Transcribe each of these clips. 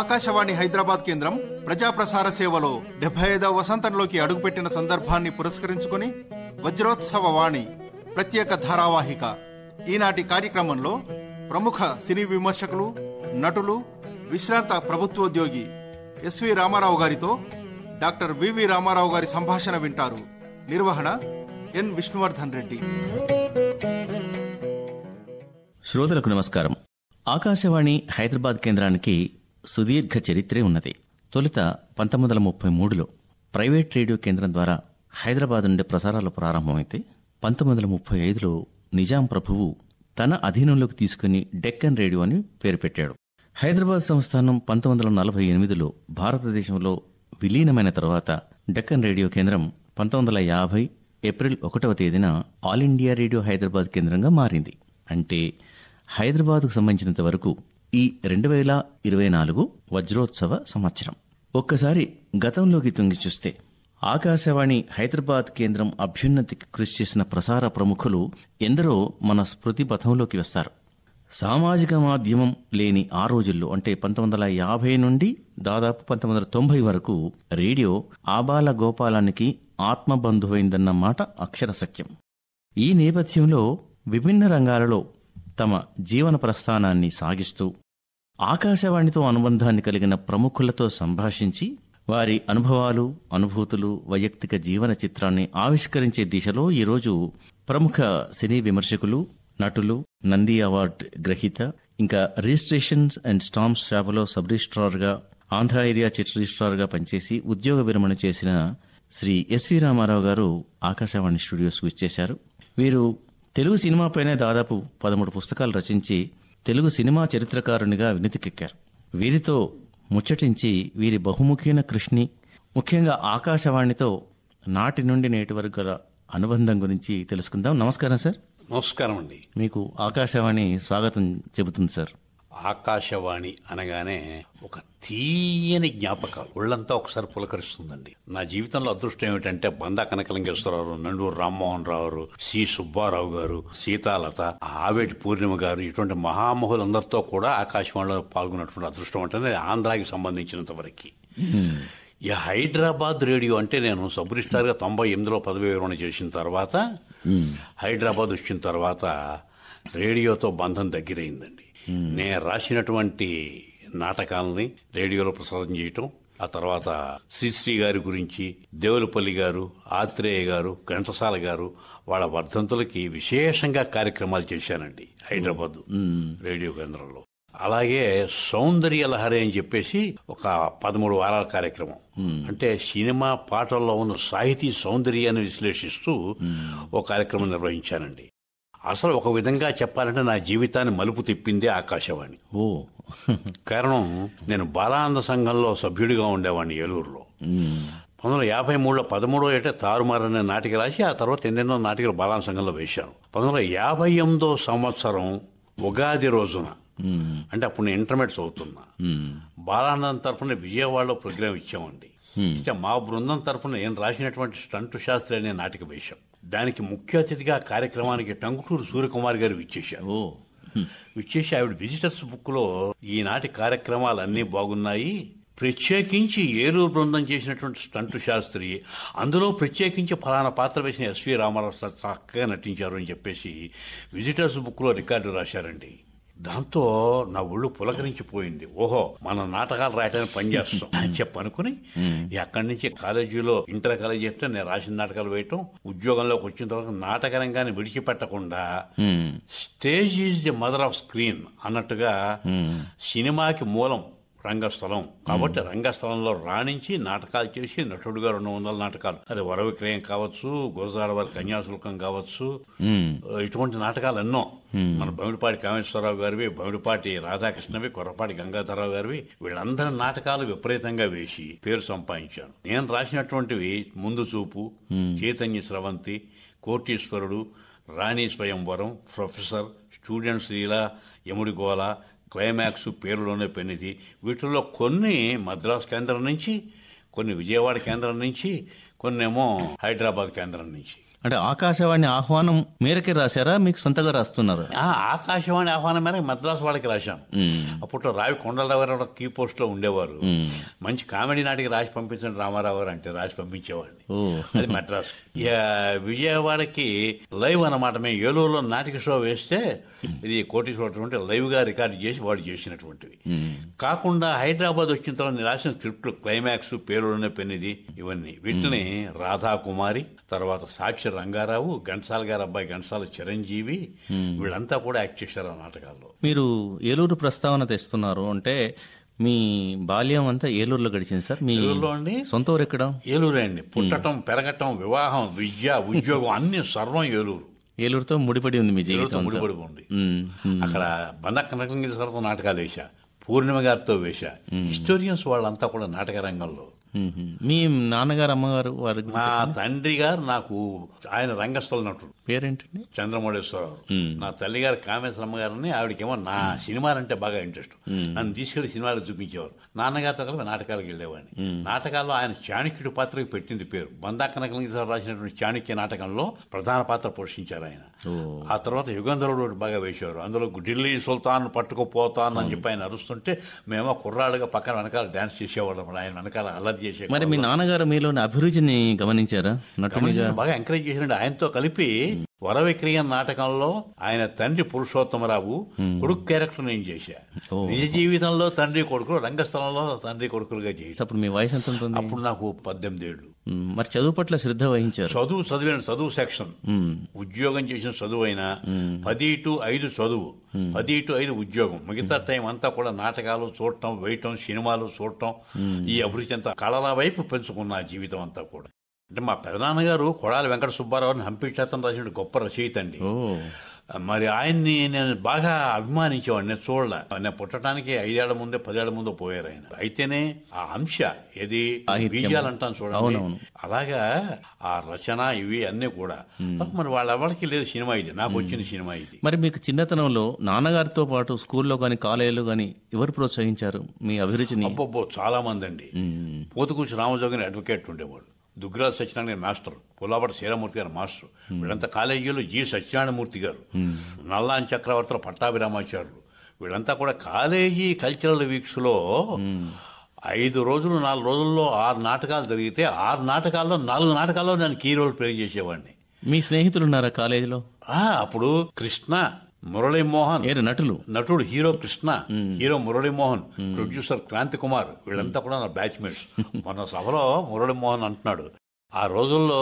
ఆకాశవాణి హైదరాబాద్ కేంద్రం ప్రజాప్రసార సేవలో 75వ వసంతంలోకి అడుగుపెట్టిన సందర్భాన్ని పురస్కరించుకుని వజ్రోత్సవ వాణి ప్రత్యేక ధారావాహిక ఈనాటి కార్యక్రమంలో ప్రముఖ సినీ విమర్శకులు, నటులు, విశ్రాంత ప్రభుత్వోద్యోగి ఎస్వి రామారావు గారితో డాక్టర్ వివి రామారావు గారి సంభాషణ వింటారు. నిర్వహణ ఎన్ విష్ణువర్ధన్ రెడ్డి. శ్రోతలకు నమస్కారం. ఆకాశవాణి హైదరాబాద్ కేంద్రానికి సుదీర్ఘ చరిత్రే ఉన్నది. తొలుత 1933లో ప్రైవేట్ రేడియో కేంద్రం ద్వారా హైదరాబాద్ నుండి ప్రసారాలు ప్రారంభమైతే 1935లో నిజాం ప్రభువు తన అధీనంలోకి తీసుకుని డెక్కన్ రేడియో అని పేరు పెట్టాడు. హైదరాబాద్ సంస్థానం 1948లో భారతదేశంలో విలీనమైన తర్వాత డెక్కన్ రేడియో కేంద్రం 1950 ఏప్రిల్ 1వ తేదీన ఆల్ ఇండియా రేడియో హైదరాబాద్ కేంద్రంగా మారింది. అంటే హైదరాబాద్కు సంబంధించినంత వరకు ఈ 2024 వజ్రోత్సవ సంవత్సరం. ఒక్కసారి గతంలోకి తొంగి చూస్తే ఆకాశవాణి హైదరాబాద్ కేంద్రం అభ్యున్నతికి కృషి చేసిన ప్రసార ప్రముఖులు ఎందరో మన స్మృతి పథంలోకి వస్తారు. సామాజిక మాధ్యమం లేని ఆ రోజుల్లో, అంటే 1950 నుండి దాదాపు 1990 వరకు రేడియో ఆబాల గోపాలానికి ఆత్మబంధువైందన్న మాట అక్షర సత్యం. ఈ నేపథ్యంలో విభిన్న రంగాలలో తమ జీవన ప్రస్థానాన్ని సాగిస్తూ ఆకాశవాణితో అనుబంధాన్ని కలిగిన ప్రముఖులతో సంభాషించి వారి అనుభవాలు, అనుభూతులు, వైయక్తిక జీవన చిత్రాన్ని ఆవిష్కరించే దిశలో ఈరోజు ప్రముఖ సినీ విమర్శకులు, నటులు, నంది అవార్డు గ్రహీత, ఇంకా రిజిస్ట్రేషన్స్ అండ్ స్టాంప్స్ శాఖలో సబ్ రిజిస్ట్రార్గా, ఆంధ్ర ఏరియా చిట్ రిజిస్ట్రార్గా పనిచేసి ఉద్యోగ విరమణ చేసిన శ్రీ ఎస్వి రామారావు గారు ఆకాశవాణి స్టూడియోస్కు ఇచ్చేశారు. వీరు తెలుగు సినిమాపైనే దాదాపు 13 పుస్తకాలు రచించి తెలుగు సినిమా చరిత్రకారునిగా వినతికెక్కారు. వీరితో ముచ్చటించి వీరి బహుముఖీన కృషిని, ముఖ్యంగా ఆకాశవాణితో నాటి నుండి నేటి వరకు గల అనుబంధం గురించి తెలుసుకుందాం. నమస్కారం సార్. నమస్కారం అండి. మీకు ఆకాశవాణి స్వాగతం చెబుతుంది సార్. ఆకాశవాణి అనగానే ఒక తీయని జ్ఞాపకాలు ఒళ్ళంతా ఒకసారి పులకరిస్తుందండి. నా జీవితంలో అదృష్టం ఏమిటంటే బందా కనకలింగేశ్వరరావు, నండూరు రామ్మోహన్ రావు, సి సుబ్బారావు గారు, సీతాలత, ఆవేటి పూర్ణిమ గారు, ఇటువంటి మహామహులందరితో కూడా ఆకాశవాణిలో పాల్గొన్నటువంటి అదృష్టం అంటే ఆంధ్రాకి సంబంధించినంత వరకు. ఈ హైదరాబాద్ రేడియో అంటే నేను సబ్ రిజిస్ట్రార్గా 98లో పదవి విరమణ చేసిన తర్వాత హైదరాబాద్ వచ్చిన తర్వాత రేడియోతో బంధం దగ్గరైందండి. నేను రాసినటువంటి నాటకాలని రేడియోలో ప్రసారం చేయటం, ఆ తర్వాత శ్రీశ్రీ గారి గురించి, దేవులపల్లి గారు, ఆత్రేయ గారు, ఘంటసాల గారు వాళ్ళ వర్ధంతులకి విశేషంగా కార్యక్రమాలు చేశానండి హైదరాబాద్ రేడియో కేంద్రంలో. అలాగే సౌందర్య లహరి అని చెప్పేసి ఒక 13 వారాల కార్యక్రమం, అంటే సినిమా పాటల్లో ఉన్న సాహితీ సౌందర్యాన్ని విశ్లేషిస్తూ ఒక కార్యక్రమం నిర్వహించానండి. అసలు ఒక విధంగా చెప్పాలంటే నా జీవితాన్ని మలుపు తిప్పిందే ఆకాశవాణి. కారణం, నేను బాలానంద సంఘంలో సభ్యుడిగా ఉండేవాడిని ఏలూరులో. 1953లో 13వ ఏట తారుమారు అనే నాటిక రాసి ఆ తర్వాత ఎన్నెన్నో నాటికలు బాలానంద సంఘంలో వేశాను. 1958వ సంవత్సరం ఉగాది రోజున, అంటే అప్పుడు నేను ఇంటర్మీడియట్ చదువుతున్నా, బాలానందం తరఫున విజయవాడలో ప్రోగ్రాం ఇచ్చామండి. ఇస్తే మా బృందం తరఫున నేను రాసినటువంటి స్టంటు శాస్త్రి అనే నాటిక వేశాం. దానికి ముఖ్య అతిథిగా కార్యక్రమానికి టంగుటూరు సూర్యకుమార్ గారు విచ్చేశారు. విచ్చేసి ఆవిడ విజిటర్స్ బుక్ లో ఈనాటి కార్యక్రమాలన్నీ బాగున్నాయి, ప్రత్యేకించి ఏలూరు బృందం చేసినటువంటి స్టంటు శాస్త్రి, అందులో ప్రత్యేకించి ఫలానా పాత్ర వేసిన ఎస్వి రామారావు చక్కగా నటించారు అని చెప్పేసి విజిటర్స్ బుక్ లో రికార్డు రాశారండి. దాంతో నా ఒళ్ళు పులకరించిపోయింది. ఓహో, మనం నాటకాలు రాయడానికి పనిచేస్తాం అని చెప్పనుకుని అక్కడి నుంచి కాలేజీలో, ఇంటర్ కాలేజీ చెప్తే నేను రాసిన నాటకాలు వేయటం, ఉద్యోగంలోకి వచ్చిన తర్వాత నాటక రంగాన్ని విడిచిపెట్టకుండా stage is the mother off screen అన్నట్టుగా సినిమాకి మూలం రంగస్థలం కాబట్టి రంగస్థలంలో రాణించి నాటకాలు చేసి నటుడుగా 200 నాటకాలు, అది వర విక్రయం కావచ్చు, గురజాడ వారి కన్యాశుల్కం కావచ్చు, ఇటువంటి నాటకాలు ఎన్నో. మన బమిడిపాటి కామేశ్వరరావు గారివి, బమిడిపాటి రాధాకృష్ణవి, కొర్రపాటి గంగాధరరావు గారివి, వీళ్ళందరి నాటకాలు విపరీతంగా వేసి పేరు సంపాదించాను. నేను రాసినటువంటివి ముందు చూపు, చైతన్య స్రవంతి, కోటీశ్వరుడు, రాణి స్వయంవరం, ప్రొఫెసర్, స్టూడెంట్స్ లీలా, యముడి గోల, క్లైమాక్స్, పేరులోనే పెన్నిది, వీటిల్లో కొన్ని మద్రాసు కేంద్రం నుంచి, కొన్ని విజయవాడ కేంద్రం నుంచి, కొన్నేమో హైదరాబాద్ కేంద్రం నుంచి. అంటే ఆకాశవాణి ఆహ్వానం మేరకే రాశారా, మీకు సొంతగా రాస్తున్నారు? ఆకాశవాణి ఆహ్వానం మేరకు మద్రాసు వాళ్ళకి రాశాం. అప్పట్లో రావి కొండలరావు గారు కీ పోస్ట్ లో ఉండేవారు. మంచి కామెడీ నాటికి రాసి పంపించండి రామారావు గారు అంటే రాసి పంపించేవాడిని. అది మద్రాసు. విజయవాడకి లైవ్ అన్నమాట. మేము ఏలూరులో నాటిక షో వేస్తే ఇది కోటీశ్వర లైవ్ గా రికార్డు చేసి వాడు చేసినటువంటివి కాకుండా హైదరాబాద్ వచ్చిన తర్వాత నేను రాసిన స్క్రిప్ట్లు క్లైమాక్స్, పేరులోనే పెన్నిది, ఇవన్నీ వీటిని రాధాకుమారి, తర్వాత సాక్షి రంగారావు, ఘంటసాల గారు అబ్బాయి ఘంటసాల చిరంజీవి వీళ్ళంతా కూడా యాక్ట్ చేశారు ఆ నాటకాల్లో. మీరు ఏలూరు ప్రస్తావన తెస్తున్నారు అంటే మీ బాల్యం అంతా ఏలూరులో గడిచింది సార్? మీ సొంత ఊరు ఎక్కడ? ఏలూరే అండి. పుట్టటం, పెరగటం, వివాహం, విద్య, ఉద్యోగం అన్ని సర్వం ఏలూరు. ఏలూరుతో ముడిపడి ఉంది మీ జీవితం? ముడిపడి ఉంది. అక్కడ బందక్క నటన నాటకాలు వేశా, పూర్ణిమ గారితో వేశా. హిస్టోరియన్స్ వాళ్ళంతా కూడా నాటక రంగంలో. మీ నాన్నగారు అమ్మగారు వారి? మా తండ్రి గారు నాకు ఆయన రంగస్థల నటుడు. పేరేంటండి? చంద్రమౌళేశ్వరరావు. నా తల్లి గారు కామేశ్వరమ్మ గారిని. ఆవిడకేమో నా సినిమాలంటే బాగా ఇంట్రెస్ట్. నన్ను తీసుకెళ్లి సినిమాలు చూపించేవారు. నాన్నగారితో కలిపి నాటకాలకు వెళ్ళేవాడిని. నాటకాల్లో ఆయన చాణక్యుడి పాత్రకి పెట్టింది పేరు. బందాక నకలింగేశ్వరరావు రాసినటువంటి చాణక్య నాటకంలో ప్రధాన పాత్ర పోషించారు ఆయన. ఆ తర్వాత యుగంధరుడు బాగా వేసేవారు. అందులో ఢిల్లీ సుల్తాన్ పట్టుకుపోతాను అని చెప్పి ఆయన అరుస్తుంటే మేమో కుర్రాళ్ళుగా పక్కన వెనకాల డాన్స్ చేసేవాళ్ళం. ఆయన వెనకాల అల్లరి చేసే. మరి మీ నాన్నగారు మీలోని అభిరుచిని గమనించారా? బాగా ఎంకరేజ్ చేశాడు. ఆయనతో కలిపి వరవిక్రియ నాటకంలో ఆయన తండ్రి పురుషోత్తమరావు కొడుకు క్యారెక్టర్ నేను చేశా. నిజ జీవితంలో తండ్రి కొడుకులు, రంగస్థలంలో తండ్రి కొడుకులుగా చేసి. అప్పుడు మీ వయసు ఎంత ఉంటుంది? అప్పుడు నాకు 18 ఏళ్ళు. మరి చదువు పట్ల శ్రద్ధ వహించారు? చదువు సెక్షన్. ఉద్యోగం చేసిన చదువు అయినా 10 to 5 చదువు, 10 to 5 ఉద్యోగం. మిగతా టైం అంతా కూడా నాటకాలు చూడటం, వేయటం, సినిమాలు చూడటం. ఈ అభిరుచి అంతా కళల వైపు పెంచుకున్న జీవితం అంతా కూడా. అంటే మా పెదనాన్నగారు కొడాలి వెంకట సుబ్బారావుని హంపి శాతం రాసిన గొప్ప రచయిత అండి. మరి ఆయన్ని నేను బాగా అభిమానించేవాడిని. నేను చూడలే. నేను పుట్టడానికి 5 ఏళ్ల ముందే 10 ఏళ్ల ముందే పోయారు ఆయన. అయితేనే ఆ అంశ ఏది బీజాలు అంటాను చూడండి, అలాగా ఆ రచన ఇవి అన్నీ కూడా. మరి వాళ్ళెవరికి లేదు సినిమా ఇది. నాకు వచ్చిన సినిమా ఇది. మరి మీకు చిన్నతనంలో నాన్నగారితో పాటు స్కూల్లో గానీ కాలేజీలో గానీ ఎవరు ప్రోత్సహించారు మీ అభిరుచిని? అబ్బో చాలా మంది అండి. పోతుకూచి రామజోగిని అడ్వకేట్ ఉండేవాడు, దుగ్గరాజు సత్యనారాయణ మాస్టర్, పుల్లాపటి శ్రీరామూర్తి గారు మాస్టర్. వీళ్ళంతా కాలేజీలో జి సత్యనారాయణమూర్తి గారు, నల్లాన్ చక్రవర్తుల పట్టాభిరామాచార్యులు. వీళ్ళంతా కూడా కాలేజీ కల్చరల్ వీక్స్ లో 5 రోజులు 4 రోజుల్లో 6 నాటకాలు జరిగితే 6 నాటకాల్లో 4 నాటకాల్లో నేను కీ రోల్ ప్లే చేసేవాడిని. మీ స్నేహితులు ఉన్నారా కాలేజీలో? అప్పుడు కృష్ణ, మురళీమోహన్ నటుడు, hero Krishna, hero Muralimohan, producer Kranthi Kumar. వీళ్ళంతా కూడా నా బ్యాచ్మేట్స్. మన సభలో మురళీమోహన్ అంటున్నాడు, ఆ రోజుల్లో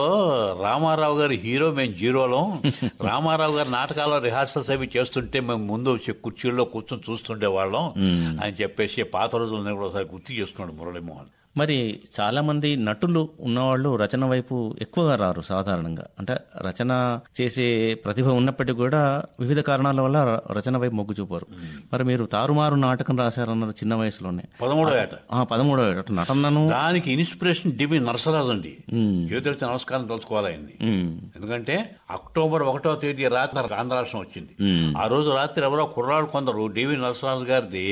రామారావు గారి హీరో, మేము జీరోలో. రామారావు గారి నాటకాల్లో రిహార్సల్స్ అవి చేస్తుంటే మేము ముందు కుర్చీల్లో కూర్చొని చూస్తుండేవాళ్ళం అని చెప్పేసి పాత రోజులను కూడా ఒకసారి గుర్తు చేసుకున్నాడు మురళీమోహన్. మరి చాలా మంది నటులు ఉన్నవాళ్ళు రచన వైపు ఎక్కువగా రారు సాధారణంగా. అంటే రచన చేసే ప్రతిభ ఉన్నప్పటికీ కూడా వివిధ కారణాల వల్ల రచన వైపు మొగ్గు చూపారు. మరి మీరు తారుమారు నాటకం రాశారన్నారు చిన్న వయసులోనే, 13వ ఏట. నటనను దానికి ఇన్స్పిరేషన్ డివి నరసరాజు అండి. చేతులైతే నమస్కారం తలుచుకోవాలి ఆయన్ని. ఎందుకంటే అక్టోబర్ 1వ తేదీ రాత్రి ఆంధ్ర రాష్ట్రం వచ్చింది. ఆ రోజు రాత్రి ఎవరో కుర్రాడు కొందరు డివి నరసరాజు గారిది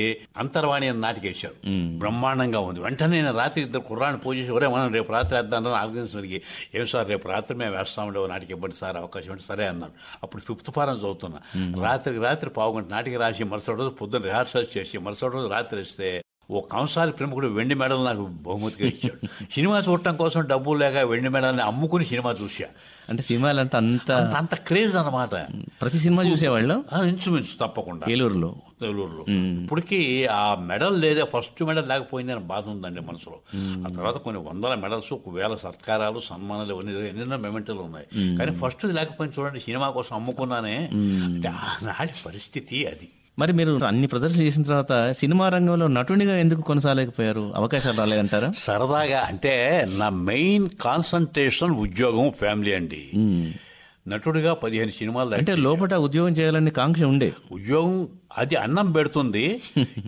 అంతర్వాణి అని నాటికేశారు. బ్రహ్మాండంగా ఉంది. వెంటనే రాత్రి 2 కుర్రాన్ని పూజ చేసి, ఒరే మనం రేపు రాత్రి వేద్దామని ఆర్గనైజేషన్కి, ఏం సార్ రేపు రాత్రి మేము వేస్తామంటే నాటికి ఇవ్వండి సార్, అవకాశం అంటే సరే అన్నారు. అప్పుడు 5th ఫారం చదువుతున్నా. రాత్రి పావుగంట నాటికి రాసి మరుసటి రోజు పొద్దున్న రిహార్సల్ చేసి మరుసటి రోజు రాత్రి వేస్తే ఓ కంసాలి ప్రముఖుడు వెండి మెడల్ నాకు బహుమతిగా ఇచ్చాడు. సినిమా చూడటం కోసం డబ్బులు లేక వెండి మెడల్ని అమ్ముకుని సినిమా చూసా. అంటే సినిమాలు అంటే అంత క్రేజ్ అన్నమాట. ప్రతి సినిమా చూసేవాళ్ళు ఇన్స్ట్రుమెంట్స్ తప్పకుండా. ఏలూరులో ఇప్పటికీ ఆ మెడల్ లేదా ఫస్ట్ మెడల్ లేకపోయింది అని బాధ ఉందండి మనసులో. ఆ తర్వాత కొన్ని 100 మెడల్స్, 1000 సత్కారాలు, సన్మానాలు, ఎన్నెన్నో మెమెంటలు ఉన్నాయి. కానీ ఫస్ట్ లేకపోయింది చూడండి, సినిమా కోసం అమ్ముకున్నానే అంటే ఆనాటి పరిస్థితి అది. మరి మీరు అన్ని ప్రదర్శన చేసిన తర్వాత సినిమా రంగంలో నటునిగా ఎందుకు కొనసాగలేకపోయారు? అవకాశాలు రాలేదంటారా? సరదాగా అంటే నా మెయిన్ కాన్సన్ట్రేషన్ ఉద్యోగం, ఫ్యామిలీ అండి. నటుడిగా 15 సినిమాలు అంటే లోపల ఉద్యోగం చేయాలని కాంక్ష ఉండే. ఉద్యోగం అది అన్నం పెడుతుంది.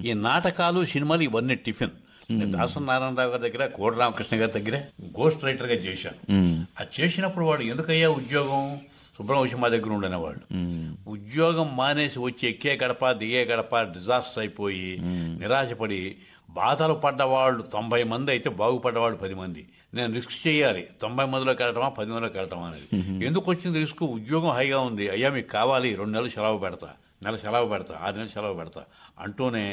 ఈ నాటకాలు, సినిమాలు ఇవన్నీ టిఫిన్. దాసరి నారాయణరావు గారి దగ్గర, కోడి రామకృష్ణ గారి దగ్గర గోస్ట్ రైటర్ గా చేశాను. అది చేసినప్పుడు వాడు ఎందుకయ్యా ఉద్యోగం, సుబ్రహ్మణ్యం మా దగ్గర ఉండనేవాళ్ళు. ఉద్యోగం మానేసి వచ్చి ఎక్కే గడప దిగే గడప డిజాస్టర్ అయిపోయి నిరాశపడి బాధలు పడ్డవాళ్ళు 90 మంది అయితే బాగుపడ్డవాళ్ళు 10 మంది. నేను రిస్క్ చేయాలి, 90 మందిలోకి వెళ్ళటమా 10 మందిలోకి వెళ్ళటమా అనేది. ఎందుకు వచ్చింది రిస్క్? ఉద్యోగం హైగా ఉంది, అయ్యా మీకు కావాలి 2 నెలలు సెలవు పెడతా, నెల సెలవు పెడతా, 6 నెలలు సెలవు పెడతా అంటూనే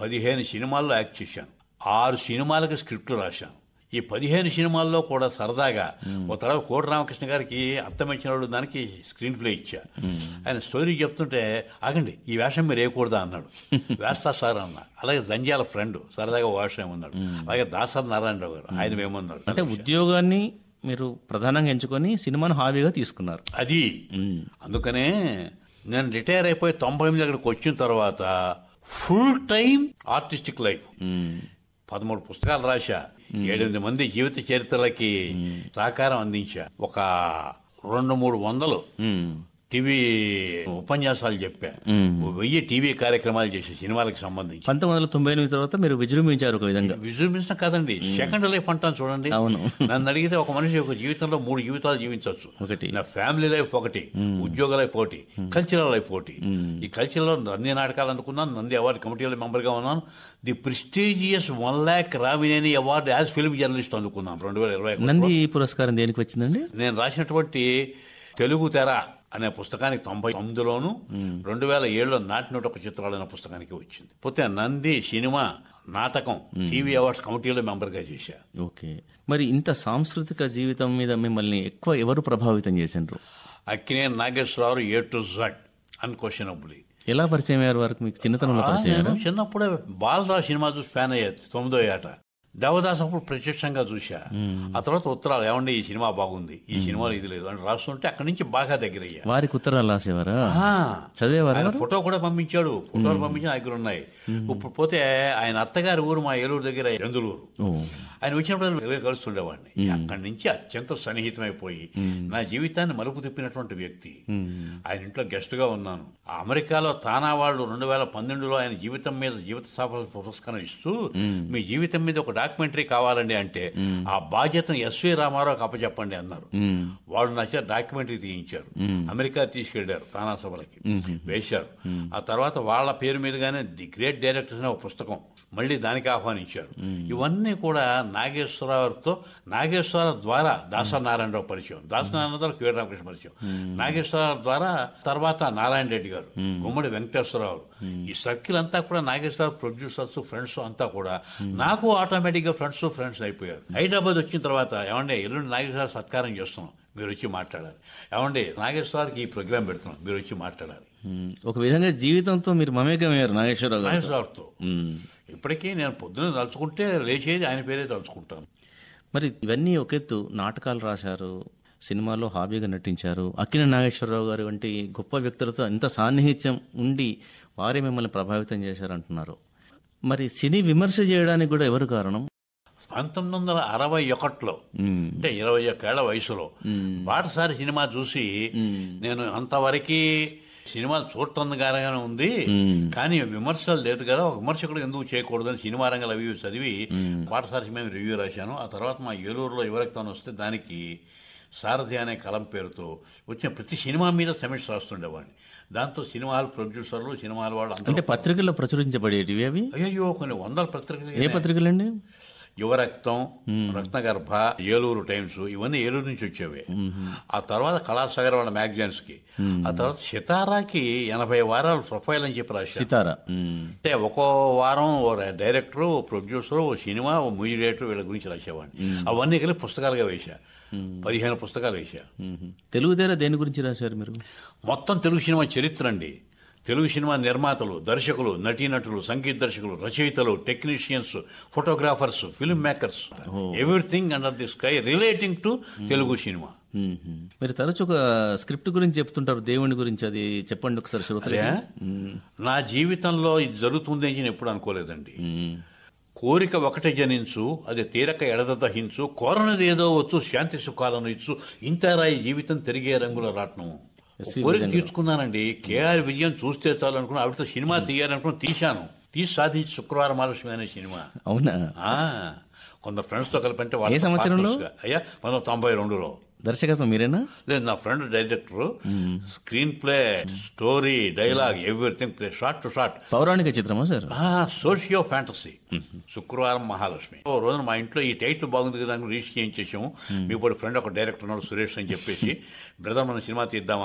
15 సినిమాల్లో యాక్ట్ చేశాను, 6 సినిమాలకి స్క్రిప్ట్లు రాశాను. ఈ 15 సినిమాల్లో కూడా సరదాగా ఒక తడవ కోటి రామకృష్ణ గారికి అర్థమించిన దానికి స్క్రీన్ ప్లే ఇచ్చా. ఆయన స్టోరీ చెప్తుంటే ఆగండి ఈ వేషం మీరు వేయకూడదా అన్నాడు. వేస్తా సార్ అన్న. అలాగే జంజాల ఫ్రెండ్ సరదాగా వేషం ఉన్నాడు. అలాగే దాసరి నారాయణరావు గారు ఆయన ఏమన్నాడు అంటే ఉద్యోగాన్ని మీరు ప్రధానంగా ఎంచుకొని సినిమాను హాబీగా తీసుకున్నారు. అది అందుకనే నేను రిటైర్ అయిపోయి 98 అక్కడికి వచ్చిన తర్వాత ఫుల్ టైం ఆర్టిస్టిక్ లైఫ్. 13 పుస్తకాలు రాశా, 7-8 మంది జీవిత చరిత్రలకి సహకారం అందించా, ఒక 200-300 టీవీ ఉపన్యాసాలు చెప్పా, 1000 టీవీ కార్యక్రమాలు చేసే సినిమాలకు సంబంధించి. 1998 తర్వాత మీరు విజృంభించారు ఒక విధంగా. విజృంభించిన కదండి, సెకండ్ లైఫ్ అంటాను చూడండి. అవును. నన్ను అడిగితే ఒక మనిషి ఒక జీవితంలో 3 జీవితాలు జీవించవచ్చు. ఒకటి నా ఫ్యామిలీ లైఫ్ ఒకటి, ఉద్యోగ లైఫ్ ఒకటి, కల్చరల్ లైఫ్ ఒకటి. ఈ కల్చరల్ నంది నాటకాలు అందుకున్నాను, నంది అవార్డు కమిటీలో మెంబర్గా ఉన్నాను, the prestigious 1 lakh Ramineni award as film journalist అందుకున్నాను 2020. నంది పురస్కారం దేనికి వచ్చిందండి? నేను రాసినటువంటి తెలుగు తెర అనే పుస్తకానికి 99లోను 2007లో నాటినోటి ఒక చిత్రాలు అనే పుస్తకానికి వచ్చింది. పోతే నంది సినిమా, నాటకం, టీవీ అవార్డ్స్ కమిటీలో మెంబర్గా చేశా. ఓకే, మరి ఇంత సాంస్కృతిక జీవితం మీద మిమ్మల్ని ఎక్కువ ఎవరు ప్రభావితం చేసిండ్రు? Akkineni Nageswararao A to Z అన్క్వశ్చనబుల్లీ. ఎలా పరిచయం అయ్యారు వారికి? మీకు చిన్నతనంలో పరిచయం? చిన్నప్పుడే బాలరావు సినిమా చూసి ఫ్యాన్ అయ్యేది 9వ ఏట. దేవదాస్ అప్పుడు ప్రత్యక్షంగా చూసా. ఆ తర్వాత ఉత్తరాలు, ఏమండి ఈ సినిమా బాగుంది, ఈ సినిమాలో ఇది లేదు అని రాస్తుంటే అక్కడి నుంచి బాగా దగ్గరయ్యా. వారికి ఉత్తరాలు రాసేవారా? చదివేవారు? ఆయన ఫోటో కూడా పంపించాడు, ఫోటోలు పంపించిన దగ్గర ఉన్నాయి. ఇప్పుడు పోతే ఆయన అత్తగారి ఊరు మా ఏలూరు దగ్గర ఎందులూరు. ఆయన వచ్చినప్పుడు కలుస్తుండేవాడిని. అక్కడి నుంచి అత్యంత సన్నిహితమైపోయి నా జీవితాన్ని మలుపు తిప్పినటువంటి వ్యక్తి. ఆయన ఇంట్లో గెస్ట్ గా ఉన్నాను. అమెరికాలో తానా వాళ్ళు 2012లో ఆయన జీవితం మీద జీవిత సాఫల్య పురస్కారం ఇస్తూ మీ జీవితం మీద ఒక డాక్యుమెంటరీ కావాలండి అంటే ఆ బాధ్యతను ఎస్వి రామారావుకి అప్పచెప్పండి అన్నారు. వాడు నా చేత డాక్యుమెంటరీ తీయించారు, అమెరికా తీసుకెళ్లారు, తానా సభలకి వేశారు. ఆ తర్వాత వాళ్ళ పేరు మీదుగానే ది గ్రేట్ డైరెక్టర్స్ అనే ఒక పుస్తకం మళ్ళీ దానికి ఆహ్వానించారు. ఇవన్నీ కూడా నాగేశ్వరరావు ద్వారా దాసరి నారాయణరావు పరిచయం, దాసరి నారాయణ ద్వారా కేవీ రామకృష్ణ పరిచయం, నాగేశ్వరరావు ద్వారా తర్వాత నారాయణ రెడ్డి గారు, గుమ్మడి వెంకటేశ్వరరావు. ఈ సర్కిల్ అంతా కూడా నాగేశ్వరరావు ప్రొడ్యూసర్స్ ఫ్రెండ్స్ అంతా కూడా నాకు ఆటోమేటిక్ గా ఫ్రెండ్స్ అయిపోయారు. హైదరాబాద్ వచ్చిన తర్వాత ఏమంటే ఎల్లుండి నాగేశ్వరరావు సత్కారం చేస్తున్నాం, మీరు వచ్చి మాట్లాడాలి, ఏమండి నాగేశ్వరరావుకి ఈ ప్రోగ్రాం పెడుతున్నాం, మీరు వచ్చి మాట్లాడాలి. ఒక విధంగా జీవితంతో మీరు మమేకమయ్యారు నాగేశ్వరరావుతో. ఇప్పటికీ నేను పొద్దున్న తలుచుకుంటే లేచేది ఆయన పేరే తలుచుకుంటాను. మరి ఇవన్నీ ఒక ఎత్తు, నాటకాలు రాశారు, సినిమాలో హాబీగా నటించారు, అక్కినేని నాగేశ్వరరావు గారు వంటి గొప్ప వ్యక్తులతో ఇంత సాన్నిహిత్యం ఉండి వారే మిమ్మల్ని ప్రభావితం చేశారంటున్నారు. మరి సినీ విమర్శ చేయడానికి కూడా ఎవరు కారణం? 1961లో అంటే 21 ఏళ్ల వయసులో బాటసారి సినిమా చూసి నేను అంతవరకు సినిమాలు చూడటంగానే ఉంది, కానీ విమర్శలు లేదు కదా, ఒక విమర్శకుడు ఎందుకు చేయకూడదని సినిమా రంగాలు అవి చదివి బాటసారి సినిమా రివ్యూ రాశాను. ఆ తర్వాత మా ఏలూరులో యువరక్తం వస్తే దానికి సారథి అనే కలం పేరుతో వచ్చిన ప్రతి సినిమా మీద సమీక్ష రాస్తుండేవాడిని. దాంతో సినిమాలు ప్రొడ్యూసర్లు, సినిమాల వాళ్ళు అంటే పత్రికల్లో ప్రచురించబడేటివి అవి? అయ్యో కొన్ని 100 పత్రికలు. ఏ పత్రికలండి? యువరక్తం, రత్నగర్భ, ఏలూరు టైమ్స్, ఇవన్నీ ఏలూరు నుంచి వచ్చేవి. ఆ తర్వాత కళాసాగర్ వాళ్ళ మ్యాగజైన్స్ కి, ఆ తర్వాత సితారాకి 80 వారాలు ప్రొఫైల్ అని చెప్పి రాశారు. సితారా అంటే ఒక్కో వారం ఓ డైరెక్టర్, ఓ ప్రొడ్యూసర్, ఓ సినిమా, ఓ మ్యూజిక్ డైరెక్టర్ వీళ్ళ గురించి రాసేవాడిని. అవన్నీ కలిపి పుస్తకాలుగా వేశా, 15 పుస్తకాలు వేశా. తెలుగు తెర దేని గురించి రాశారు మీరు? మొత్తం తెలుగు సినిమా చరిత్ర అండి. తెలుగు సినిమా నిర్మాతలు, దర్శకులు, నటీనటులు, సంగీత దర్శకులు, రచయితలు, technicians, photographers, film makers, everything under the sky relating to Telugu cinema. మీరు తరచు ఒక స్క్రిప్ట్ గురించి చెప్తుంటారు, దేవుని గురించి, అది చెప్పండి ఒకసారి శ్రోతలే. నా జీవితంలో ఇది జరుగుతుంది అని నేను ఎప్పుడు అనుకోలేదండి. కోరిక ఒకటే జనించు, అది తీరక ఎడదహించు, కోరనది ఏదో వచ్చు, శాంతి సుఖాలను ఇచ్చు, ఇంతరాయి జీవితం తిరిగే రంగుల రాట్నం. కోరిక తీర్చుకున్నానండి. కేఆర్ విజయం చూస్తే చాలు అనుకున్నా, ఆవిడతో సినిమా తీయాలనుకున్నా, తీసి సాధించి శుక్రవారం మహాలక్ష్మి అనే సినిమా. అవునా? కొందరు ఫ్రెండ్స్ తో కలిపంటే ఏ సంవత్సరంలో? అయ్యా 1992లో. దర్శకత్వం మీరేనా? లేదు, నా friend director. Screen play, story, dialogue, everything short to short. పౌరాణిక చిత్రమా సార్? Socio fantasy. శుక్రవారం మహాలక్ష్మి. ఓ రోజున మా ఇంట్లో ఈ టైటిల్ బాగుంది కదా అని రీచ్ ఏం చేసాము. మీ ఇప్పుడు ఫ్రెండ్ ఒక డైరెక్టర్ ఉన్నాడు సురేష్ అని చెప్పేసి, బ్రదర్ మనం సినిమా తీద్దాం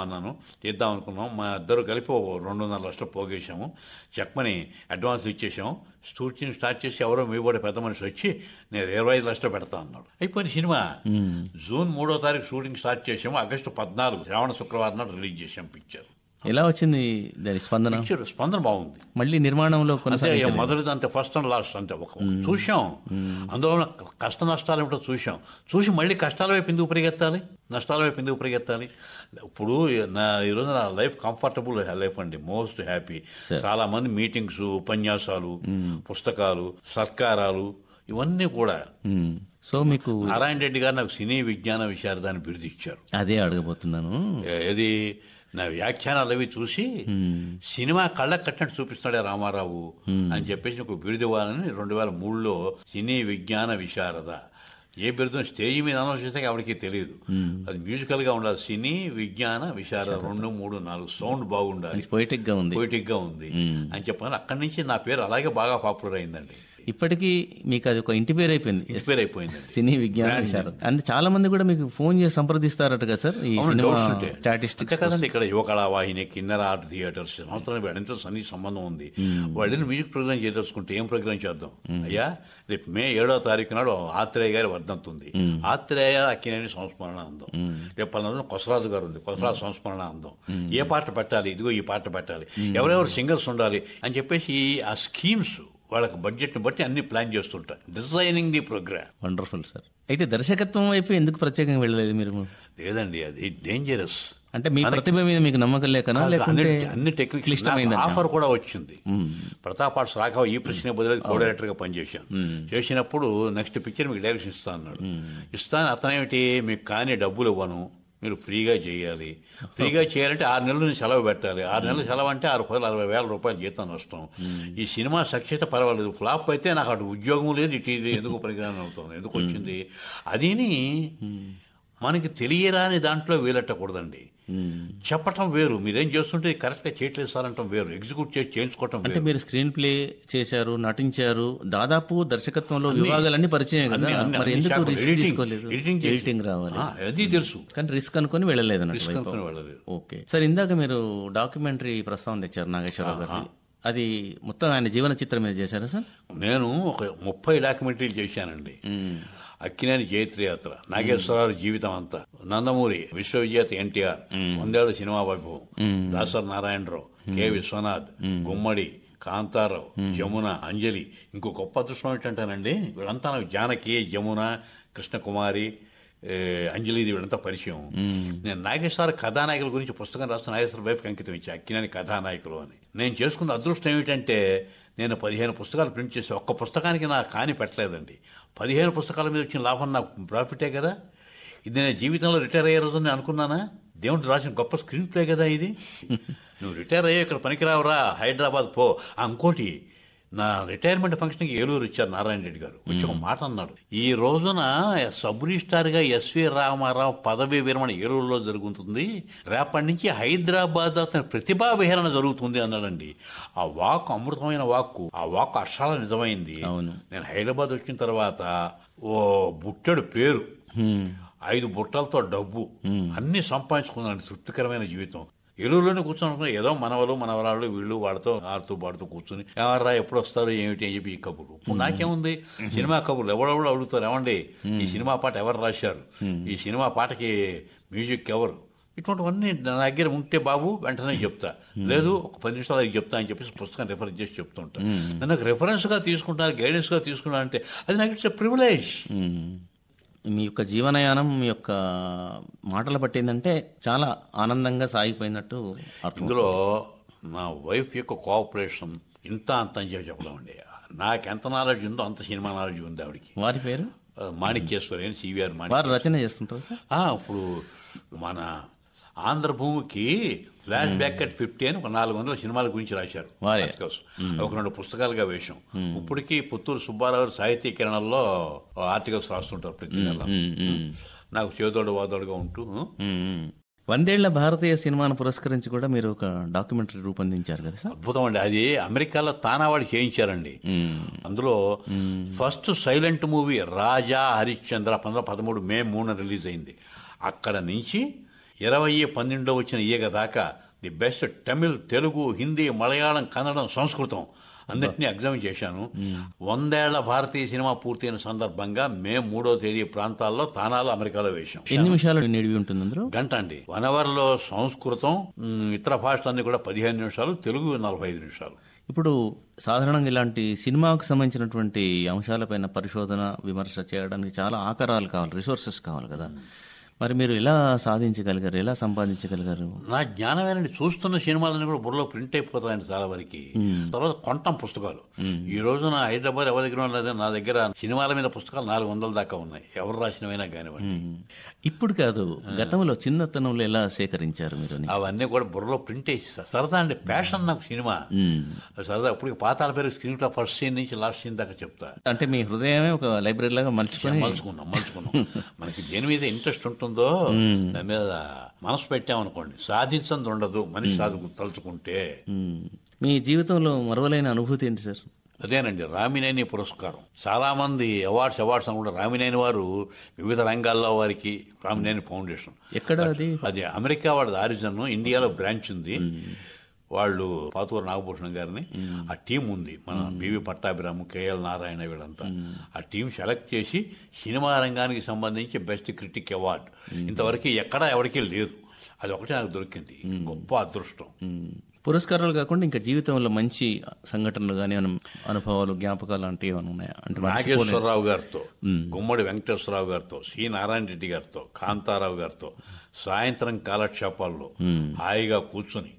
అనుకున్నాం. మా ఇద్దరు కలిపి 2.5 లక్షలు పోగేశాము. చెక్మని అడ్వాన్స్ ఇచ్చేసాము. షూటింగ్ స్టార్ట్ చేసి ఎవరో మీ కూడా పెద్ద మనిషి వచ్చి నేను 25 లక్షలు పెడతా అన్నాడు. అయిపోయింది సినిమా. జూన్ 3వ తారీఖు షూటింగ్ స్టార్ట్ చేసాము. ఆగస్టు 14 శ్రావణ శుక్రవారం నాడు రిలీజ్ చేసాం పిక్చర్. ఎలా వచ్చింది దాని స్పందన? పిక్చర్ స్పందన బాగుంది. మళ్ళీ నిర్మాణంలో మొదటిది అంతే, ఫస్ట్ అండ్ లాస్ట్ అంతే. ఒక చూసాం, అందులో ఉన్న కష్ట నష్టాలు ఏమిటో చూసి మళ్ళీ కష్టాల వైపు ఎందుకు పరిగెత్తాలి, నష్టాల వైపు ఎందుకు పరిగెత్తాలి? ఇప్పుడు ఈరోజు నా లైఫ్ కంఫర్టబుల్ లైఫ్ అండి, మోస్ట్ హ్యాపీ. చాలా మంది మీటింగ్స్, ఉపన్యాసాలు, పుస్తకాలు, సత్కారాలు ఇవన్నీ కూడా. సో మీకు నారాయణ రెడ్డి గారు నాకు సినీ విజ్ఞాన విశారదాన్ని బిరుదు ఇచ్చారు. అదే అడగబోతున్నాను. ఏది నా వ్యాఖ్యానాలు అవి చూసి సినిమా కళ్ళకు కట్టినట్టు చూపిస్తున్నాడే రామారావు అని చెప్పేసి ఒక బిరుదు ఇవ్వాలని 2003లో సినీ విజ్ఞాన విశారద. ఏ బిరుదు స్టేజ్ మీద అనౌన్స్ చేస్తే ఎవరికి తెలియదు. అది మ్యూజికల్ గా ఉండాలి. సినీ విజ్ఞాన విశారద 2, 3, 4 సౌండ్ బాగుండాలి, పొయిటిక్ గా ఉంది అని చెప్పాను. అక్కడి నుంచి నా పేరు అలాగే బాగా పాపులర్ అయిందండి. ఇప్పటికీ మీకు అది ఒక ఇంటి పేరు అయిపోయింది, సినీ విజ్ఞాన విశారద. అంటే చాలా మంది కూడా మీకు ఫోన్ చేసి సంప్రదిస్తారట కదా సార్ ఈ స్టాటిస్టిక్స్ కదండి. ఇక్కడ యువకళా వాహిని, కిన్నెర ఆర్ట్ థియేటర్స్ సంవత్సరాలు వెంటనే సన్ని సంబంధం ఉంది. వాళ్ళని మ్యూజిక్ ప్రోగ్రామ్ చేయదలుచుకుంటే ఏం ప్రోగ్రామ్ చేద్దాం అయ్యా? రేపు మే 7వ తారీఖు నాడు ఆత్రేయ గారి వర్ధంతి ఉంది. ఆత్రేయ అక్కినేని సంస్మరణ అందం. రేపు 14 కొసరాజు గారు ఉంది, కొసరాజు సంస్మరణ అందం. ఏ పాట పెట్టాలి, ఇదిగో ఈ పాట పెట్టాలి, ఎవరెవరు సింగర్స్ ఉండాలి అని చెప్పేసి ఆ స్కీమ్స్ వాళ్ళకి బడ్జెట్ని బట్టి అన్ని ప్లాన్ చేస్తుంటారు. Designing the programme. Wonderful sir. అయితే దర్శకత్వం వైపు ఎందుకు ప్రత్యేకంగా వెళ్ళలేదు మీరు? లేదండి, అది డేంజరస్. అంటే మీ ప్రతిభ మీద మీకు నమ్మకం లేకనా, లేకుంటే అన్ని టెక్నికల్ ఆఫర్ కూడా వచ్చింది. ప్రతాప్ ఆర్ట్స్ రాఘవ ఈ ప్రశ్న బదులు కో డైరెక్టర్ గా పనిచేశాను. చేసినప్పుడు నెక్స్ట్ పిక్చర్ మీకు డైరెక్షన్ ఇస్తా అన్నాడు. ఇస్తాను. అతనేమిటి, మీకు కానీ డబ్బులు ఇవ్వను, మీరు ఫ్రీగా చేయాలి. ఫ్రీగా చేయాలంటే 6 నెలలు నేను సెలవు పెట్టాలి. 6 నెలలు సెలవు అంటే 60,000 రూపాయలు జీతం నష్టం. ఈ సినిమా సక్సెస్ పర్వాలేదు, ఫ్లాప్ అయితే నాకు అటు ఉద్యోగం లేదు, ఇటు ఇది ఎందుకు పరిజ్ఞానం అవుతుంది, ఎందుకు వచ్చింది అదిని మనకి తెలియరాని దాంట్లో వేలెట్టకూడదండి. చెప్పటం వేరు, మీరేం చేస్తుంటే కరెక్ట్గా చేయట్లేదు సార్ అంటాం వేరు, ఎగ్జిక్యూట్ చేసి చేయించుకోవటం. అంటే మీరు స్క్రీన్ ప్లే చేశారు, నటించారు, దాదాపు దర్శకత్వంలో విభాగాలన్నీ పరిచయం కదా, మరి ఎందుకు రిస్క్ తీసుకోలేదు? ఎడిటింగ్ రావాలి అది తెలుసు, కానీ రిస్క్ అనుకుని వెళ్ళలేదు. ఓకే సార్, ఇందాక మీరు డాక్యుమెంటరీ ప్రస్తావన తెచ్చారు నాగేశ్వరరావు గారు. అది మొత్తం ఆయన జీవన చిత్రం మీద చేశారా సార్? నేను ఒక 30 డాక్యుమెంటరీలు చేశానండి. అక్కినేని జయత్రయాత్ర, నాగేశ్వరరావు జీవితం అంతా, నందమూరి విశ్వవిజేత ఎన్టీఆర్, 100 ఏళ్ల సినిమా వైభవం, దాసరి నారాయణరావు, కె విశ్వనాథ్, గుమ్మడి, కాంతారావు, జమున, అంజలి. ఇంకో గొప్ప అదృష్టం ఏంటంటానండి, వీళ్ళంతా నాకు జానకి, జమున, కృష్ణకుమారి, అంజలి వీళ్ళంతా పరిచయం. నేను నాగేశ్వర కథానాయకుల గురించి పుస్తకం రాసిన నాగేశ్వర వైఫ్కి అంకితం ఇచ్చా, అక్కినేని కథానాయకులు అని. నేను చేసుకున్న అదృష్టం ఏమిటంటే నేను 15 పుస్తకాలు ప్రింట్ చేసి ఒక్క పుస్తకానికి నాకు కాని పెట్టలేదండి. 15 పుస్తకాల మీద వచ్చిన లాభం నాకు ప్రాఫిటే కదా. ఇది నేను జీవితంలో రిటైర్ అయ్యే రోజు నేను అనుకున్నానా? దేవుడు రాసిన గొప్ప స్క్రీన్ ప్లే కదా ఇది. నువ్వు రిటైర్ అయ్యే ఇక్కడ పనికిరావురా, హైదరాబాద్ పో. ఇంకోటి, నా రిటైర్మెంట్ ఫంక్షన్కి ఏలూరు ఇచ్చారు నారాయణ రెడ్డి గారు. వచ్చి ఒక మాట అన్నాడు, ఈ రోజున సబ్ రిజిస్టార్గా ఎస్వి రామారావు పదవీ విరమణ ఏలూరులో జరుగుతుంది, రేపటి నుంచి హైదరాబాద్ అతని ప్రతిభా విహరణ జరుగుతుంది అన్నాడండి. ఆ వాక్ అమృతమైన వాక్కు, ఆ వాక్ అక్షరాల నిజమైంది. నేను హైదరాబాద్ వచ్చిన తర్వాత ఓ బుట్టెడు పేరు, 5 బుట్టలతో డబ్బు అన్ని సంపాదించుకున్నాను. తృప్తికరమైన జీవితం. ఏలూరులోనే కూర్చొని ఏదో మనవలు మనవరాళ్ళు వీళ్ళు వాడితో ఆడుతూ పాడుతూ కూర్చుని ఎవర్రా ఎప్పుడు వస్తారు ఏమిటి అని చెప్పి ఈ కబుర్లు. ఇప్పుడు నాకేముంది, సినిమా కబుర్లు ఎవడెవడో అడుగుతారు, ఏమండి ఈ సినిమా పాట ఎవరు రాశారు, ఈ సినిమా పాటకి మ్యూజిక్ ఎవరు, ఇటువంటివన్నీ నా దగ్గర ఉంటే బాబు వెంటనే చెప్తా, లేదు ఒక 10 నిమిషాలు చెప్తా అని చెప్పేసి పుస్తకం రెఫర్ చేసి చెప్తుంటా. నాకు రెఫరెన్స్గా తీసుకుంటాను, గైడెన్స్గా తీసుకున్నాను అంటే అది నాకు ఇట్స్ ఎ ప్రివిలేజ్. మీ యొక్క జీవనయానం మీ యొక్క మాటలు బట్టి ఏంటంటే చాలా ఆనందంగా సాగిపోయినట్టు. ఇందులో నా వైఫ్ యొక్క కోఆపరేషన్ ఇంత అంత అని చెప్పడం అండి. నాకు ఎంత నాలెడ్జ్ ఉందో అంత సినిమా నాలెడ్జ్ ఉంది ఆవిడకి. వారి పేరు మాణిక్యేశ్వరి అని, సివిఆర్ వారు రచన చేస్తుంటారు సార్. ఇప్పుడు మన ఆంధ్రభూమికి ఫ్లాష్ బ్యాక్ అట్ 50 అని ఒక 400 సినిమాల గురించి రాశారు. ఒక 2 పుస్తకాలుగా వేశాం. ఇప్పటికీ పుత్తూరు సుబ్బారావు సాహితీ కిరణాల్లో ఆర్టికల్స్ రాస్తుంటారు ప్రతి నెల. నాకు చేదోడు వాదోడుగా ఉంటూ వందేళ్ల భారతీయ సినిమాను పురస్కరించి కూడా మీరు ఒక డాక్యుమెంటరీ రూపొందించారు కదా సార్? అద్భుతం అండి. అది అమెరికాలో తానావాడు చేయించారండి. అందులో ఫస్ట్ సైలెంట్ మూవీ రాజా హరిశ్చంద్ర 13 మే 3 రిలీజ్ అయింది. అక్కడ నుంచి 2012 వచ్చిన ఈగ దాకా ది బెస్ట్ తమిళ్, తెలుగు, హిందీ, మలయాళం, కన్నడం, సంస్కృతం అన్నింటినీ ఎగ్జామిన్ చేశాను. 100 ఏళ్ల భారతీయ సినిమా పూర్తయిన సందర్భంగా మే 3వ తేదీ ప్రాంతాల్లో తానాలు అమెరికాలో వేశాం. ఎన్ని నిమిషాలు నిడివి ఉంటుంది అందులో? గంట అండి. 1 అవర్లో సంస్కృతం, ఇతర భాషలన్నీ కూడా 15 నిమిషాలు, తెలుగు 45 నిమిషాలు. ఇప్పుడు సాధారణంగా ఇలాంటి సినిమాకు సంబంధించినటువంటి అంశాలపైన పరిశోధన, విమర్శ చేయడానికి చాలా ఆకారాలు కావాలి, రిసోర్సెస్ కావాలి కదా. మరి మీరు ఎలా సాధించగలిగారు, ఎలా సంపాదించగలిగారు? నా జ్ఞానమేనండి. చూస్తున్న సినిమాలన్నీ కూడా బుర్రలో ప్రింట్ అయిపోతాయండి చాలా వరకు. తర్వాత కొంటాం పుస్తకాలు. ఈ రోజు నా హైదరాబాద్ ఎవరి దగ్గర ఉన్నది, నా దగ్గర సినిమాల మీద పుస్తకాలు 400 దాకా ఉన్నాయి, ఎవరు రాసినవైనా కానివ్వండి. ఇప్పుడు కాదు, గతంలో చిన్నతనంలో ఎలా సేకరించారు మీరు? అవన్నీ కూడా బుర్రలో ప్రింట్ వేసి సరదా అండి, ప్యాషన్ నాకు సినిమా సరదా. ఇప్పుడు పాతాల పేరు స్క్రీన్ లో ఫస్ట్ సీన్ నుంచి లాస్ట్ సీన్ దాకా చెప్తా. అంటే మీ హృదయమే ఒక లైబ్రరీ లాగా మలుచుకున్నాం. మనకి దేని మీద ఇంట్రెస్ట్ ఉంటుందో దాని మీద మనసు పెట్టామనుకోండి, సాధించంది ఉండదు మనిషి తలుచుకుంటే. మీ జీవితంలో మరవలేని అనుభూతి ఏంటి సార్? అదేనండి, రామినేని పురస్కారం. చాలా మంది అవార్డ్స్ అనుకుంటే రామినేని వారు వివిధ రంగాల్లో వారికి రామినేని ఫౌండేషన్. ఎక్కడ అది? అది అమెరికా వాడి ఆరిజిన్, ఇండియాలో బ్రాంచ్ ఉంది. వాళ్ళు పాతూరు నాగభూషణం గారిని, ఆ టీం ఉంది, మన బివి పట్టాభిరాము, కేఎల్ నారాయణ, వీళ్ళంతా ఆ టీం సెలెక్ట్ చేసి సినిమా రంగానికి సంబంధించి బెస్ట్ క్రిటిక్ అవార్డు ఇంతవరకు ఎక్కడా ఎవరికీ లేదు. అది ఒకటి నాకు దొరికింది, గొప్ప అదృష్టం. పురస్కారాలు కాకుండా ఇంకా జీవితంలో మంచి సంఘటనలు కానీ అనుభవాలు, జ్ఞాపకాలు అంటే ఏమైనా ఉన్నాయా? అంటే నాగేశ్వరరావు గారితో, గుమ్మడి వెంకటేశ్వరరావు గారితో, సి నారాయణ రెడ్డి గారితో, కాంతారావు గారితో సాయంత్రం కాలక్షేపాల్లో హాయిగా కూర్చొని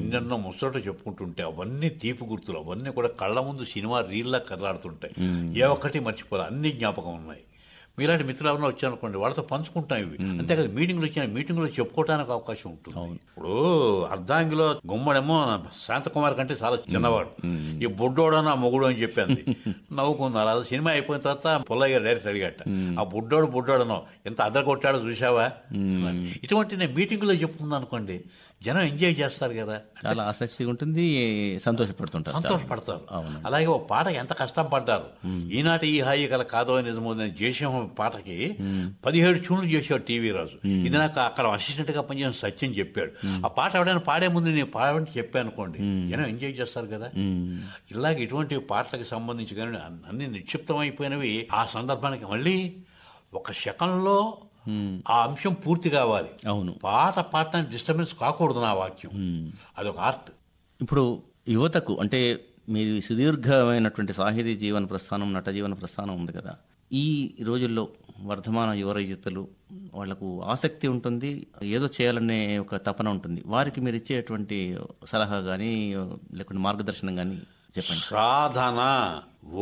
ఎన్నెన్నో ముచ్చట చెప్పుకుంటుంటే అవన్నీ తీపి గుర్తులు, అవన్నీ కూడా కళ్ళ ముందు సినిమా రీల్లా కదలాడుతుంటాయి. ఏ ఒక్కటి మర్చిపోలే, అన్ని జ్ఞాపకం ఉన్నాయి. మీలాంటి మిత్రులు ఎవరైనా వచ్చారనుకోండి, వాళ్ళతో పంచుకుంటాం ఇవి. అంతేకాదు మీటింగ్లో చెప్పుకోవడానికి అవకాశం ఉంటుంది. ఇప్పుడు అర్ధాంగిలో గుమ్మడేమో శాంతకుమార్ కంటే చాలా చిన్నవాడు, ఈ బుడ్డోడో నా మొగుడు అని చెప్పింది, నవ్వుకున్నారు. అది సినిమా అయిపోయిన తర్వాత పుల్లయ్య గారు డైరెక్ట్ అడిగట, ఆ బుడ్డోడనో ఎంత అద్దరు కొట్టాడో చూసావా? ఇటువంటి నేను మీటింగ్లో చెప్పుకుందాం అనుకోండి, జనం ఎంజాయ్ చేస్తారు కదా, చాలా ఆసక్తిగా ఉంటుంది, సంతోషపడతారు. అలాగే ఒక పాట ఎంత కష్టపడ్డారు. ఈనాటి ఈ హాయి కల కాదో నిజమో జయసింహ పాటకి 17 ట్యూన్లు చేశాడు టీవీ రాజు. ఇది నాకు అక్కడ అసిస్టెంట్ గా పనిచేసిన సత్యం చెప్పాడు. ఆ పాట ఎవడైనా పాడే ముందు నేను పాడమని చెప్పాను అనుకోండి, జనం ఎంజాయ్ చేస్తారు కదా. ఇలాగ ఇటువంటి పాటలకు సంబంధించి కానీ అన్ని నిక్షిప్తమైపోయినవి ఆ సందర్భానికి మళ్ళీ ఒక శకంలో ఆ అంశం పూర్తి కావాలి. అవును, పాట పాడటానికి డిస్టర్బెన్స్ కాకూడదు నా వాక్యం. అదొక ఆర్ట్. ఇప్పుడు యువతకు అంటే మీరు సుదీర్ఘమైనటువంటి సాహితీ జీవన ప్రస్థానం, నట జీవన ప్రస్థానం ఉంది కదా, ఈ రోజుల్లో వర్ధమాన యువ రచయితలు వాళ్లకు ఆసక్తి ఉంటుంది, ఏదో చేయాలనే ఒక తపన ఉంటుంది. వారికి మీరు ఇచ్చేటువంటి సలహా కానీ లేకుంటే మార్గదర్శనం కానీ చెప్పండి. సాధన,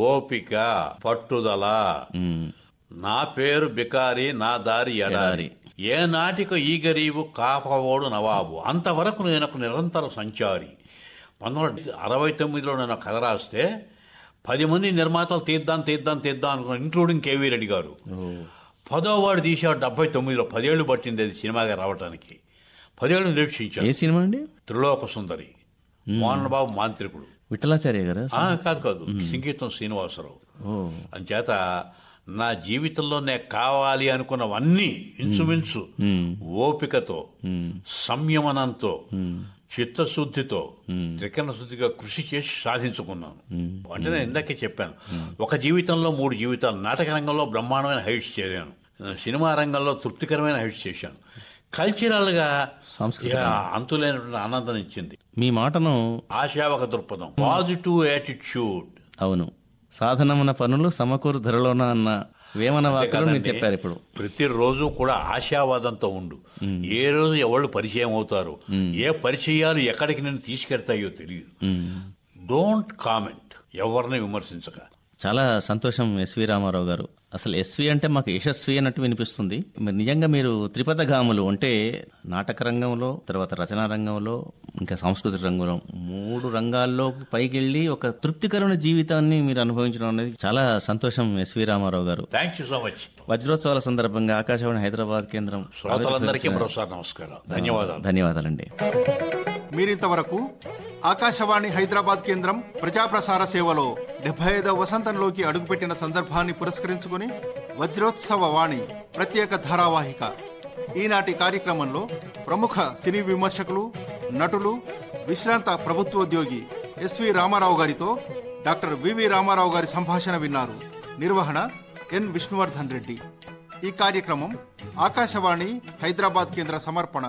ఓపిక, పట్టుదల. నా పేరు బికారి, నా దారి ఎడారి, ఏ నాటికి ఈ గరీబు కాపవోడు నవాబు, అంతవరకు నేను ఒక నిరంతర సంచారి. 1969లో నేను కథ రాస్తే 10 మంది నిర్మాతలు తీద్దాం అనుకున్నాను, ఇంక్లూడింగ్ కేవీ రెడ్డి గారు. 10వ వాడు తీసాడు 79లో. 10 ఏళ్లు పట్టింది అది సినిమాగా రావడానికి. 10 ఏళ్లు నిరీక్షించాడు. ఏ సినిమా అండి? త్రిలోక సుందరి, మోహన్ బాబు మాంత్రికుడు. విఠలాచార్య గారు? కాదు, సంగీతం శ్రీనివాసరావు. అంచేత నా జీవితంలో నేను కావాలి అనుకున్నవన్నీ ఇంచుమించు ఓపికతో, సంయమనంతో, చిత్తశుద్ధితో, త్రికరణ శుద్ధిగా కృషి చేసి సాధించుకున్నాను. అంటే నేను ఇందాకే చెప్పాను, ఒక జీవితంలో 3 జీవితాలు. నాటక రంగంలో బ్రహ్మాండమైన హైట్స్ చేరాను, సినిమా రంగంలో తృప్తికరమైన హైట్స్ చేశాను, కల్చరల్ గా అంతులేనటువంటి ఆనందం ఇచ్చింది. మీ మాటను ఆశావక దృక్పథం, పాజిటివ్ యాటిట్యూడ్. అవును, సాధనమున పనులు సమకూరు ధరలోన అన్న వేమన వాక్యాలు మీరు చెప్పారు. ఇప్పుడు ప్రతిరోజు కూడా ఆశావాదంతో ఉండు. ఏ రోజు ఎవరు పరిచయం అవుతారు, ఏ పరిచయాలు ఎక్కడికి నేను తీసుకెళ్తాయో తెలియదు. డోంట్ కామెంట్, ఎవరిని విమర్శించక. చాలా సంతోషం ఎస్వి రామారావు గారు. అసలు ఎస్వి అంటే మాకు యశస్వి అన్నట్టు వినిపిస్తుంది. మరి నిజంగా మీరు త్రిపథగాములు అంటే నాటక రంగంలో, తర్వాత రచనా రంగంలో, ఇంకా సాంస్కృతిక రంగంలో 3 రంగాల్లో పైకెళ్ళి ఒక తృప్తికరమైన జీవితాన్ని మీరు అనుభవించడం అనేది చాలా సంతోషం SV Ramarao garu. Thank you so much. వజ్రోత్సవాల సందర్భంగా ఆకాశవాణి హైదరాబాద్ కేంద్రం శ్రోతలందరికీ మరోసారి నమస్కారం. ధన్యవాదాలు. ధన్యవాదాలండి. మీరింతవరకు ఆకాశవాణి హైదరాబాద్ కేంద్రం ప్రజాప్రసార సేవలో 75వ వసంతంలోకి అడుగుపెట్టిన సందర్భాన్ని పురస్కరించుకుని వజ్రోత్సవ వాణి ప్రత్యేక ధారావాహిక ఈనాటి కార్యక్రమంలో ప్రముఖ సినీ విమర్శకులు, నటులు, విశ్రాంత ప్రభుత్వోద్యోగి ఎస్వి రామారావు గారితో డాక్టర్ వివి రామారావు గారి సంభాషణ విన్నారు. నిర్వహణ ఎన్ విష్ణువర్ధన్ రెడ్డి. ఈ కార్యక్రమం ఆకాశవాణి హైదరాబాద్ కేంద్ర సమర్పణ.